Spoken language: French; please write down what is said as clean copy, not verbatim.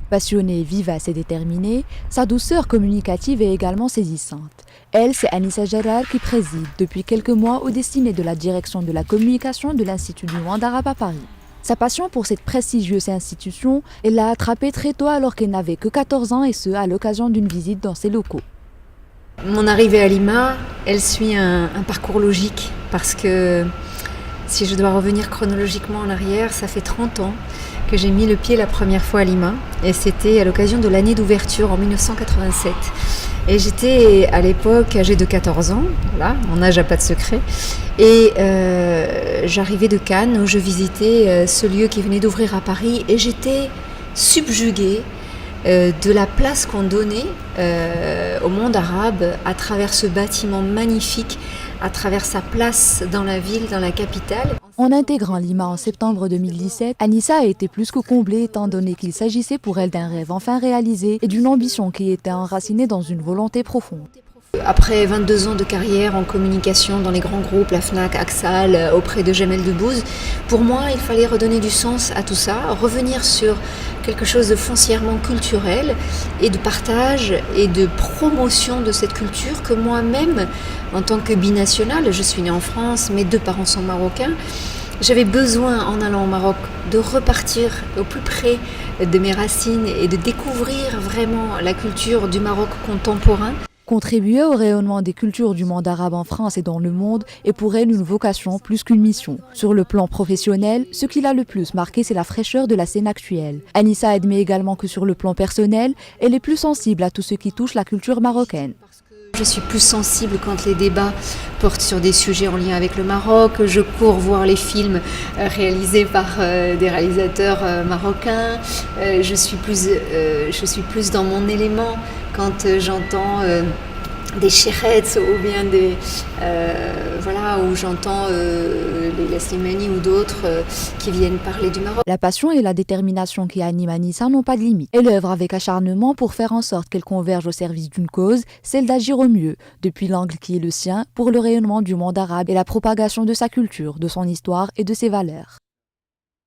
Passionnée, vivace et déterminée, sa douceur communicative est également saisissante. Elle, c'est Anissa Gérard qui préside depuis quelques mois au destiné de la direction de la communication de l'Institut du monde arabe à Paris. Sa passion pour cette prestigieuse institution, elle l'a attrapée très tôt alors qu'elle n'avait que 14 ans et ce, à l'occasion d'une visite dans ses locaux. Mon arrivée à Lima, elle suit un parcours logique parce que si je dois revenir chronologiquement en arrière, ça fait 30 ans que j'ai mis le pied la première fois à Lima et c'était à l'occasion de l'année d'ouverture en 1987. Et j'étais à l'époque âgée de 14 ans, voilà, mon âge n'a pas de secret, et j'arrivais de Cannes où je visitais ce lieu qui venait d'ouvrir à Paris et j'étais subjuguée de la place qu'on donnait au monde arabe à travers ce bâtiment magnifique, à travers sa place dans la ville, dans la capitale. En intégrant Lima en septembre 2017, Anissa a été plus que comblée étant donné qu'il s'agissait pour elle d'un rêve enfin réalisé et d'une ambition qui était enracinée dans une volonté profonde. Après 22 ans de carrière en communication dans les grands groupes, la Fnac, Axal, auprès de Jamel Debbouze, pour moi, il fallait redonner du sens à tout ça, revenir sur quelque chose de foncièrement culturel et de partage et de promotion de cette culture que moi-même, en tant que binationale, je suis née en France, mes deux parents sont marocains, j'avais besoin, en allant au Maroc, de repartir au plus près de mes racines et de découvrir vraiment la culture du Maroc contemporain. Contribuer au rayonnement des cultures du monde arabe en France et dans le monde est pour elle une vocation plus qu'une mission. Sur le plan professionnel, ce qui l'a le plus marqué, c'est la fraîcheur de la scène actuelle. Anissa admet également que sur le plan personnel, elle est plus sensible à tout ce qui touche la culture marocaine. Je suis plus sensible quand les débats portent sur des sujets en lien avec le Maroc. Je cours voir les films réalisés par des réalisateurs marocains. Je suis plus dans mon élément quand j'entends des chérets ou bien où j'entends les Slimani ou d'autres qui viennent parler du Maroc. La passion et la détermination qui animent Anissa n'ont pas de limite. Elle œuvre avec acharnement pour faire en sorte qu'elle converge au service d'une cause, celle d'agir au mieux, depuis l'angle qui est le sien, pour le rayonnement du monde arabe et la propagation de sa culture, de son histoire et de ses valeurs.